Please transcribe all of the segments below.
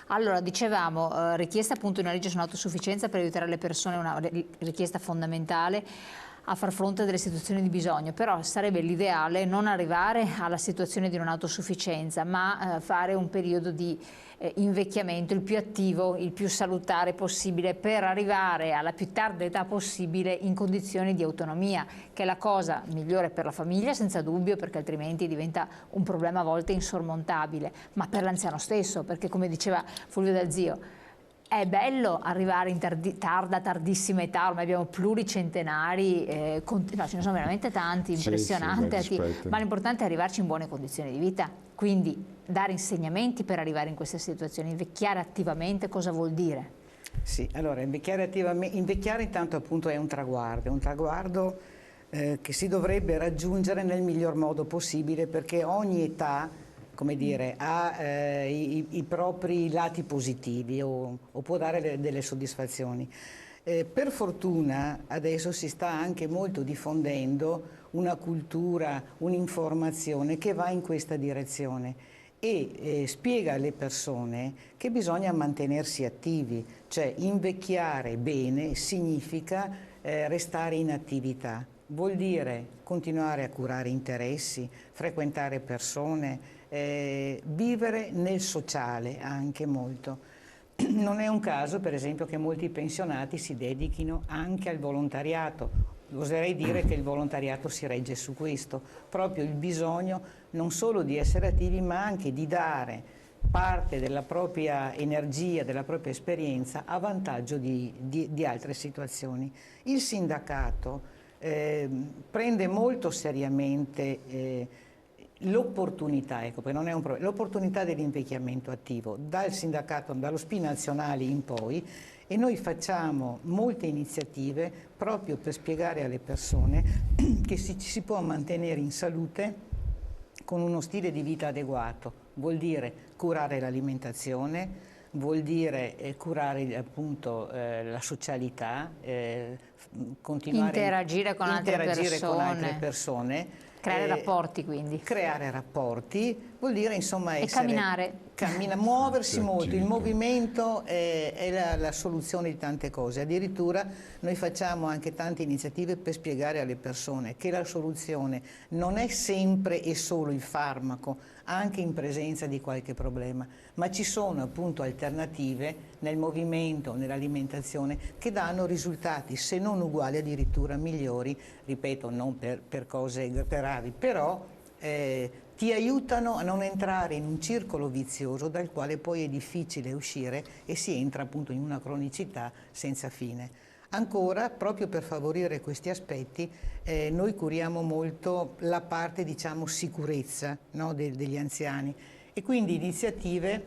Allora, dicevamo, richiesta appunto di una legge sull'autosufficienza per aiutare le persone, una richiesta fondamentale a far fronte a delle situazioni di bisogno, però sarebbe l'ideale non arrivare alla situazione di non autosufficienza, ma fare un periodo di invecchiamento il più attivo, il più salutare possibile, per arrivare alla più tarda età possibile in condizioni di autonomia, che è la cosa migliore per la famiglia senza dubbio, perché altrimenti diventa un problema a volte insormontabile, ma per l'anziano stesso, perché come diceva Fulvio Dal Zio, è bello arrivare in tardissima età, ormai abbiamo pluricentenari, no, ce ne sono veramente tanti, impressionante, ma l'importante è arrivarci in buone condizioni di vita, quindi dare insegnamenti per arrivare in queste situazioni. Invecchiare attivamente cosa vuol dire? Sì, allora invecchiare attivamente, invecchiare intanto appunto è un traguardo che si dovrebbe raggiungere nel miglior modo possibile, perché ogni età, come dire, ha i propri lati positivi o può dare delle soddisfazioni. Per fortuna adesso si sta anche molto diffondendo una cultura, un'informazione che va in questa direzione e spiega alle persone che bisogna mantenersi attivi, cioè invecchiare bene significa restare in attività. Vuol dire continuare a curare interessi, frequentare persone, vivere nel sociale anche molto. Non è un caso, per esempio, che molti pensionati si dedichino anche al volontariato. Oserei dire che il volontariato si regge su questo, proprio il bisogno non solo di essere attivi, ma anche di dare parte della propria energia, della propria esperienza a vantaggio di altre situazioni. Il sindacato prende molto seriamente l'opportunità, ecco, perché non è un problema, l'opportunità dell'invecchiamento attivo dal sindacato, dallo SPI nazionale in poi, e noi facciamo molte iniziative proprio per spiegare alle persone che ci si può mantenere in salute con uno stile di vita adeguato. Vuol dire curare l'alimentazione, vuol dire curare appunto la socialità, continuare Interagire con altre persone, creare rapporti quindi. Creare rapporti vuol dire insomma essere... muoversi molto. Il movimento è la soluzione di tante cose. Addirittura noi facciamo anche tante iniziative per spiegare alle persone che la soluzione non è sempre e solo il farmaco, anche in presenza di qualche problema, ma ci sono appunto alternative nel movimento, nell'alimentazione, che danno risultati, se non uguali, addirittura migliori, ripeto, non per cose gravi, però ti aiutano a non entrare in un circolo vizioso dal quale poi è difficile uscire e si entra appunto in una cronicità senza fine. Ancora, proprio per favorire questi aspetti, noi curiamo molto la parte, diciamo, sicurezza, no, degli anziani, e quindi iniziative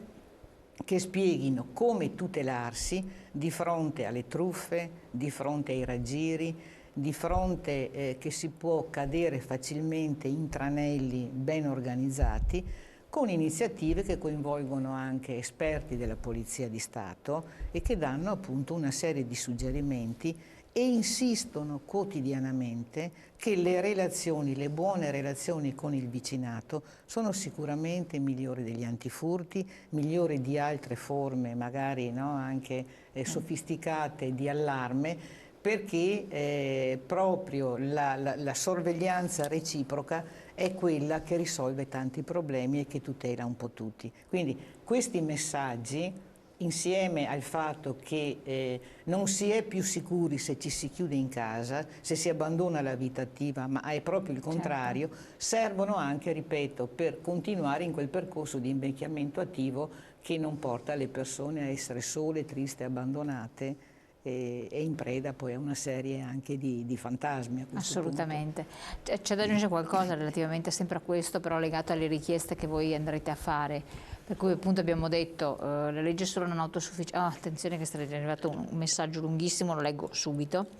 che spieghino come tutelarsi di fronte alle truffe, di fronte ai raggiri, di fronte che si può cadere facilmente in tranelli ben organizzati, con iniziative che coinvolgono anche esperti della Polizia di Stato e che danno appunto una serie di suggerimenti e insistono quotidianamente che le relazioni, le buone relazioni con il vicinato sono sicuramente migliori degli antifurti, migliori di altre forme magari, no, anche sofisticate di allarme, perché proprio la sorveglianza reciproca è quella che risolve tanti problemi e che tutela un po' tutti. Quindi questi messaggi, insieme al fatto che non si è più sicuri se ci si chiude in casa, se si abbandona la vita attiva, ma è proprio il contrario, servono anche, ripeto, per continuare in quel percorso di invecchiamento attivo che non porta le persone a essere sole, tristi, abbandonate e in preda poi a una serie anche di fantasmi a questo Assolutamente. punto. C'è da aggiungere qualcosa relativamente sempre a questo, però legato alle richieste che voi andrete a fare, per cui appunto abbiamo detto la legge sulla non autosufficienza, attenzione che è arrivato un messaggio lunghissimo, lo leggo subito.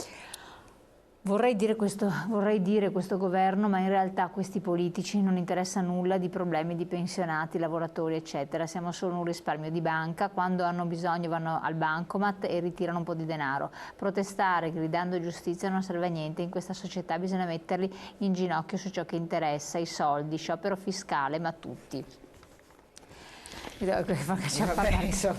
Vorrei dire questo governo, ma in realtà questi politici non interessa nulla di problemi di pensionati, lavoratori, eccetera. Siamo solo un risparmio di banca. Quando hanno bisogno vanno al bancomat e ritirano un po' di denaro. Protestare gridando giustizia non serve a niente. In questa società bisogna metterli in ginocchio su ciò che interessa, i soldi, sciopero fiscale, ma tutti. Vabbè, insomma,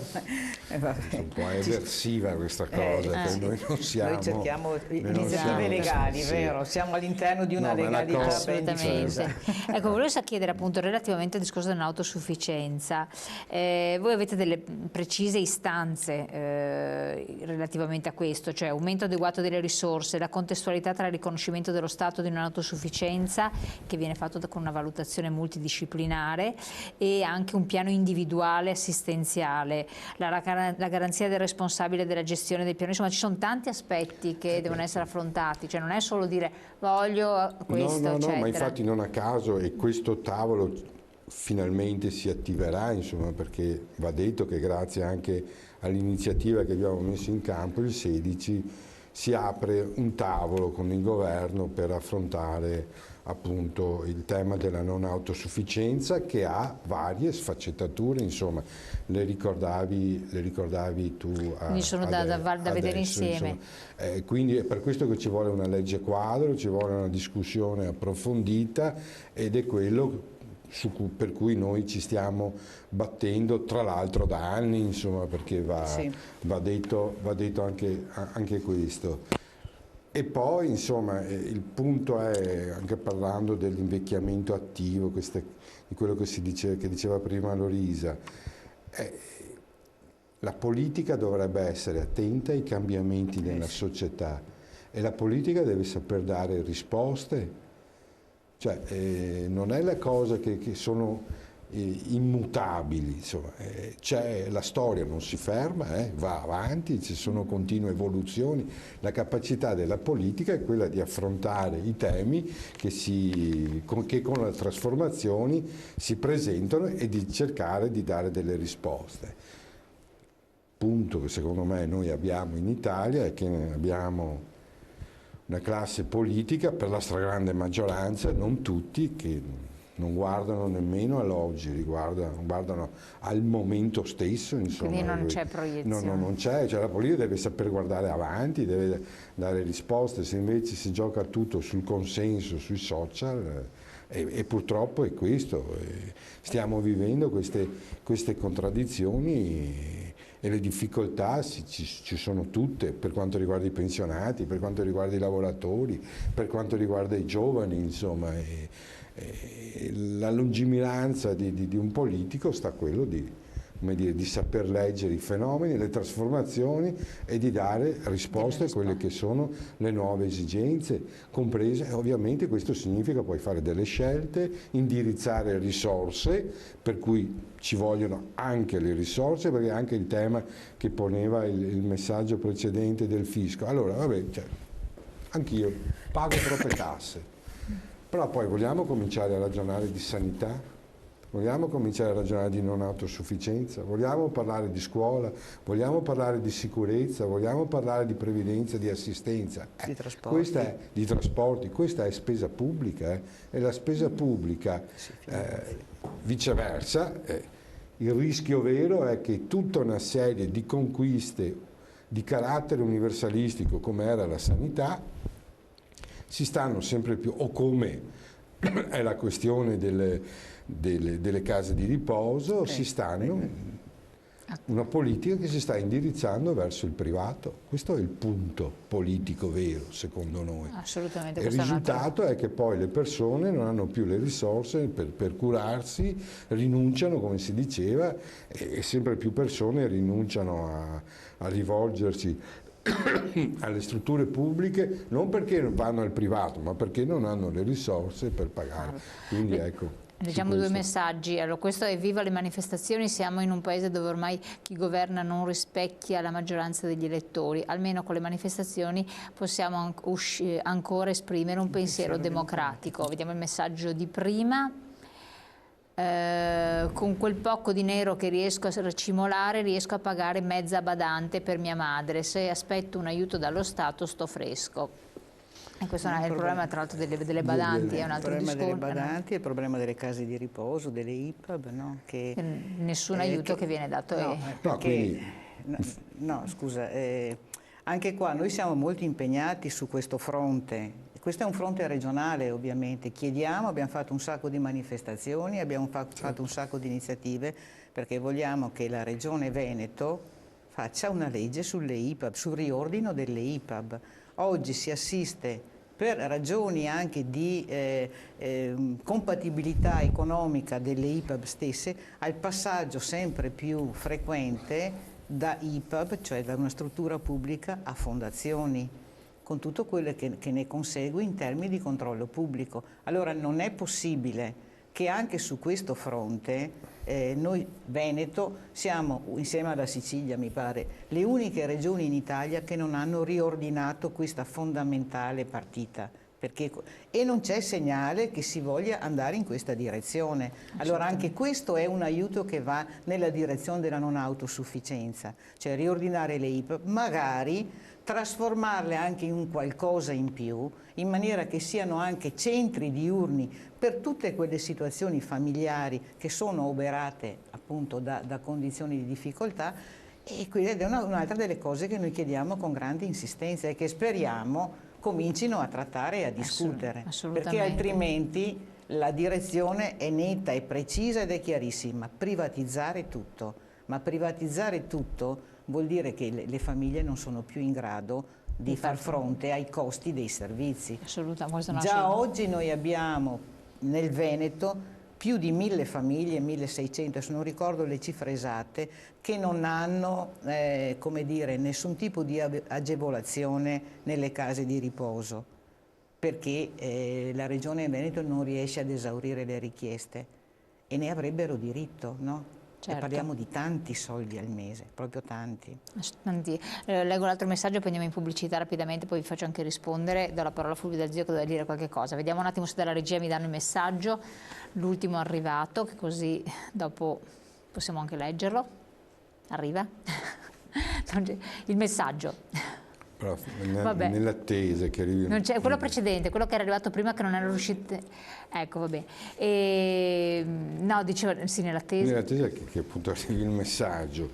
vabbè. Un po' eversiva questa cosa, sì. noi non siamo... Noi cerchiamo iniziative siamo, legali, sì. vero? Siamo all'interno di una No, ma la legalità cosa- ben difesa. Assolutamente. Ecco, volevo chiedere appunto relativamente al discorso dell'autosufficienza, voi avete delle precise istanze relativamente a questo, cioè aumento adeguato delle risorse, la contestualità tra il riconoscimento dello Stato di un'autosufficienza che viene fatto con una valutazione multidisciplinare e anche un piano individuale assistenziale, la garanzia del responsabile della gestione del piano, insomma ci sono tanti aspetti che devono essere affrontati, cioè non è solo dire voglio questo, eccetera. No, ma infatti non a caso, e questo tavolo finalmente si attiverà, insomma, perché va detto che grazie anche all'iniziativa che abbiamo messo in campo il 16 si apre un tavolo con il governo per affrontare appunto il tema della non autosufficienza, che ha varie sfaccettature, insomma, le ricordavi tu Quindi sono da vedere insieme. Quindi è per questo che ci vuole una legge quadro, ci vuole una discussione approfondita, ed è quello per cui noi ci stiamo battendo, tra l'altro da anni, insomma, perché va detto anche questo. E poi, insomma, il punto è, anche parlando dell'invecchiamento attivo, di quello che diceva prima Lorisa, la politica dovrebbe essere attenta ai cambiamenti nella società, e la politica deve saper dare risposte. Cioè, non è la cosa che sono immutabili, insomma, la storia non si ferma, va avanti, ci sono continue evoluzioni. La capacità della politica è quella di affrontare i temi che con le trasformazioni si presentano e di cercare di dare delle risposte. Punto che secondo me noi abbiamo in Italia è che abbiamo una classe politica, per la stragrande maggioranza, non tutti, che non guardano nemmeno all'oggi, guardano al momento stesso, insomma. Quindi non c'è proiezione. Non c'è, cioè la politica deve saper guardare avanti, deve dare risposte. Se invece si gioca tutto sul consenso, sui social, e purtroppo è questo, stiamo vivendo queste contraddizioni. E le difficoltà ci sono tutte, per quanto riguarda i pensionati, per quanto riguarda i lavoratori, per quanto riguarda i giovani, insomma. La lungimiranza di un politico sta a quello di saper leggere i fenomeni, le trasformazioni, e di dare risposte a quelle che sono le nuove esigenze, comprese, ovviamente questo significa poi fare delle scelte, indirizzare risorse, per cui ci vogliono anche le risorse, perché anche il tema che poneva il messaggio precedente del fisco. Allora, vabbè, anch'io pago troppe tasse, però poi vogliamo cominciare a ragionare di sanità? Vogliamo cominciare a ragionare di non autosufficienza? Vogliamo parlare di scuola? Vogliamo parlare di sicurezza? Vogliamo parlare di previdenza, di assistenza? Di trasporti. Di trasporti, questa è spesa pubblica, e la spesa pubblica, viceversa, il rischio vero è che tutta una serie di conquiste di carattere universalistico, come era la sanità, si stanno sempre più, o come è la questione delle case di riposo, una politica che si sta indirizzando verso il privato. Questo è il punto politico vero, secondo noi. Assolutamente. Il risultato è che poi le persone non hanno più le risorse per curarsi, rinunciano, come si diceva, e sempre più persone rinunciano a rivolgersi alle strutture pubbliche, non perché vanno al privato, ma perché non hanno le risorse per pagare. Quindi ecco. Leggiamo due messaggi. Allora, questo è: viva le manifestazioni, siamo in un paese dove ormai chi governa non rispecchia la maggioranza degli elettori, almeno con le manifestazioni possiamo ancora esprimere un pensiero democratico. Vediamo il messaggio di prima. Con quel poco di nero che riesco a racimolare riesco a pagare mezza badante per mia madre, se aspetto un aiuto dallo Stato sto fresco. E questo è il problema, tra l'altro, delle badanti, è un altro discorso. Il problema delle badanti, il problema delle case di riposo, delle IPAB, no? Che nessun aiuto che viene dato. Scusa, anche qua noi siamo molto impegnati su questo fronte. questo è un fronte regionale ovviamente, abbiamo fatto un sacco di manifestazioni, abbiamo fatto un sacco di iniziative perché vogliamo che la Regione Veneto faccia una legge sulle IPAB, sul riordino delle IPAB. Oggi si assiste per ragioni anche di compatibilità economica delle IPAB stesse al passaggio sempre più frequente da IPAB, cioè da una struttura pubblica, a fondazioni, con tutto quello che ne consegue in termini di controllo pubblico. Allora non è possibile che anche su questo fronte noi Veneto siamo, insieme alla Sicilia mi pare, le uniche regioni in Italia che non hanno riordinato questa fondamentale partita. E non c'è segnale che si voglia andare in questa direzione. Allora anche questo è un aiuto che va nella direzione della non autosufficienza, cioè riordinare le IPAB, magari trasformarle anche in un qualcosa in più, in maniera che siano anche centri diurni per tutte quelle situazioni familiari che sono oberate appunto da condizioni di difficoltà. E quindi è un'altra delle cose che noi chiediamo con grande insistenza e che speriamo comincino a trattare e a discutere, perché altrimenti la direzione è netta, è precisa ed è chiarissima: privatizzare tutto. Ma privatizzare tutto vuol dire che le famiglie non sono più in grado di far fronte ai costi dei servizi. Già oggi noi abbiamo nel Veneto più di 1000 famiglie, 1600, se non ricordo le cifre esatte, che non hanno come dire, nessun tipo di agevolazione nelle case di riposo, perché la Regione Veneto non riesce ad esaurire le richieste e ne avrebbero diritto, no? Certo. E parliamo di tanti soldi al mese, proprio tanti. Leggo l'altro messaggio, poi andiamo in pubblicità rapidamente, poi vi faccio anche rispondere. Do la parola a Fulvio Dal Zio che deve dire qualche cosa. Vediamo un attimo se dalla regia mi danno il messaggio, l'ultimo arrivato, che così dopo possiamo anche leggerlo. Arriva? Il messaggio. Nell'attesa che arrivi. Non c'è quello precedente, quello che era arrivato prima che non era riuscito. Ecco, va bene. No, dicevo sì, nell'attesa. Nell'attesa che appunto arrivi il messaggio.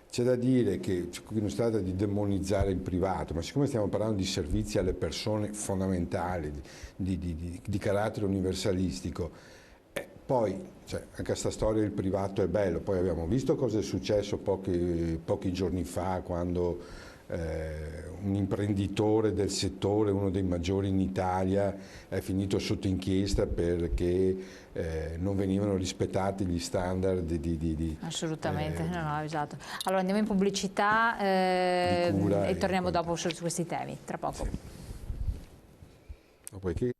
C'è da dire che non si tratta di demonizzare il privato, ma siccome stiamo parlando di servizi alle persone fondamentali, di carattere universalistico, poi anche questa storia del privato è bello. Poi abbiamo visto cosa è successo pochi giorni fa quando un imprenditore del settore, uno dei maggiori in Italia, è finito sotto inchiesta perché non venivano rispettati gli standard di assolutamente, no, esatto. Allora andiamo in pubblicità e torniamo dopo su questi temi, tra poco. Sì. Poiché